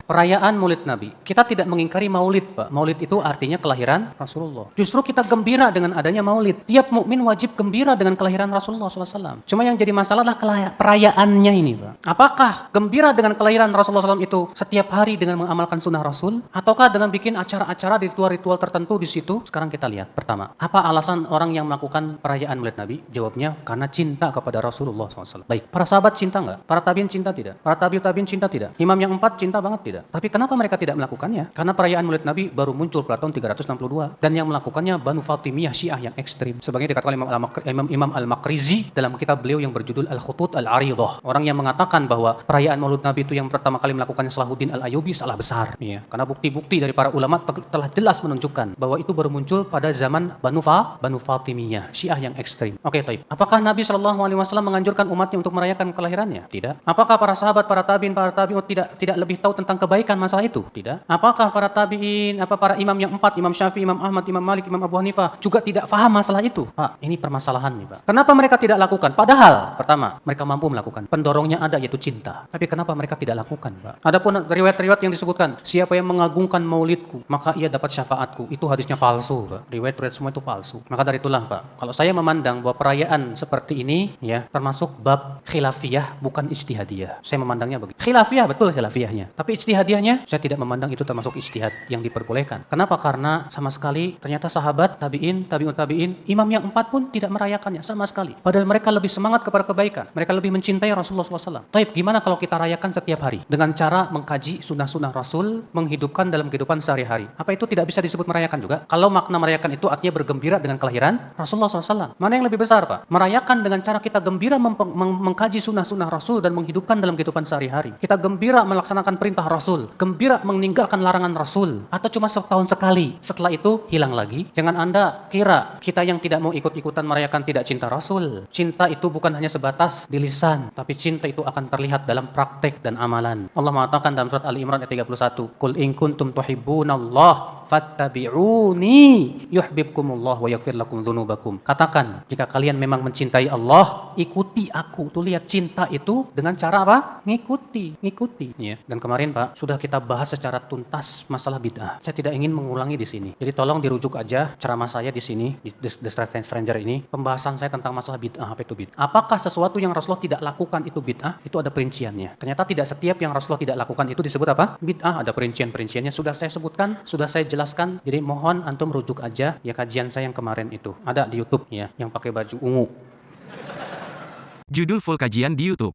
Perayaan Maulid Nabi. Kita tidak mengingkari Maulid, Pak. Maulid itu artinya kelahiran Rasulullah. Justru kita gembira dengan adanya Maulid. Tiap mukmin wajib gembira dengan kelahiran Rasulullah SAW. Cuma yang jadi masalah adalah perayaannya ini, Pak. Apakah gembira dengan kelahiran Rasulullah SAW itu setiap hari dengan mengamalkan sunnah Rasul? Ataukah dengan bikin acara-acara ritual-ritual tertentu di situ? Sekarang kita lihat. Pertama, apa alasan orang yang melakukan perayaan Maulid Nabi? Jawabnya, karena cinta kepada Rasulullah SAW. Baik, para sahabat cinta nggak? Para tabiin cinta tidak? Para tabiin cinta tidak? Imam yang 4 cinta banget tidak? Tapi kenapa mereka tidak melakukannya? Karena perayaan Maulid Nabi baru muncul pada tahun 362 dan yang melakukannya Banu Fatimiyah Syiah yang ekstrim. Sebagaimnya dikatakan Imam Al-Makrizi dalam kitab beliau yang berjudul Al-Khutut Al-Aridah. Orang yang mengatakan bahwa perayaan Maulid Nabi itu yang pertama kali melakukannya Salahuddin Al-Ayyubi salah besar. Ya, karena bukti-bukti dari para ulama telah jelas menunjukkan bahwa itu baru muncul pada zaman Banu Fatimiyah Syiah yang ekstrim. Oke, taib. Apakah Nabi SAW menganjurkan umatnya untuk merayakan kelahirannya? Tidak. Apakah para sahabat, para tabiin tidak lebih tahu tentang kebaikan masalah itu? Tidak. Apakah para tabiin, para imam yang 4, Imam Syafi'i, Imam Ahmad, Imam Malik, Imam Abu Hanifah juga tidak faham masalah itu? Pak, ini permasalahan nih, Pak. Kenapa mereka tidak lakukan? Padahal, pertama, mereka mampu melakukan. Pendorongnya ada, yaitu cinta. Tapi kenapa mereka tidak lakukan, Pak? Adapun riwayat-riwayat yang disebutkan, siapa yang mengagungkan maulidku, maka ia dapat syafaatku. Itu hadisnya palsu, Pak. Riwayat-riwayat semua itu palsu. Maka dari itulah, Pak, kalau saya memandang bahwa perayaan seperti ini, ya, termasuk bab khilafiyah, bukan ijtihadiyah. Saya memandangnya begitu. Khilafiyah, betul khilafiyahnya. Tapi ijtihadiyahnya, saya tidak memandang itu termasuk ijtihad yang diperbolehkan. Kenapa? Karena sama sekali ternyata sahabat, tabi'in, tabi'ut tabi'in, imam yang 4 pun tidak merayakannya sama sekali. Padahal mereka lebih semangat kepada kebaikan. Mereka lebih mencintai Rasulullah SAW. Taib, gimana kalau kita rayakan setiap hari? Dengan cara mengkaji sunnah-sunnah Rasul, menghidupkan dalam kehidupan sehari-hari. Apa itu tidak bisa disebut merayakan juga? Kalau makna merayakan itu artinya bergembira dengan kelahiran Rasulullah SAW. Mana yang lebih besar, Pak? Merayakan dengan cara kita gembira mengkaji sunnah-sunnah Rasul dan menghidupkan dalam kehidupan sehari-hari. Kita gembira melaksanakan perintah Rasul, gembira meninggalkan larangan Rasul, atau cuma setahun sekali, setelah itu hilang lagi. Jangan Anda kira kita yang tidak mau ikut-ikutan merayakan tidak cinta Rasul. Cinta itu bukan hanya sebatas di lisan, tapi cinta itu akan terlihat dalam praktek dan amalan. Allah mengatakan dalam surat Ali Imran ayat 31, "Qul in kuntum tuhibbunallah fattabi'uni yuhibbukumullah wa yaghfir lakum dzunubakum." Katakan, jika kalian memang mencintai Allah, ikuti aku. Tuh lihat, cinta itu dengan cara apa? Ngikuti. Ya. Dan kemarin, Pak, sudah kita bahas secara tuntas masalah bid'ah. Saya tidak ingin mengulangi di sini. Jadi tolong dirujuk aja ceramah saya di sini di The Stranger ini. Pembahasan saya tentang masalah bid'ah. Apa itu bid'ah? Apakah sesuatu yang Rasulullah tidak lakukan itu bid'ah? Itu ada perinciannya. Ternyata tidak setiap yang Rasulullah tidak lakukan itu disebut apa? Bid'ah. Ada perincian-perinciannya. Sudah saya sebutkan, sudah saya jelaskan. Jadi mohon antum rujuk aja ya kajian saya yang kemarin itu. Ada di YouTube ya, yang pakai baju ungu. Judul full kajian di YouTube.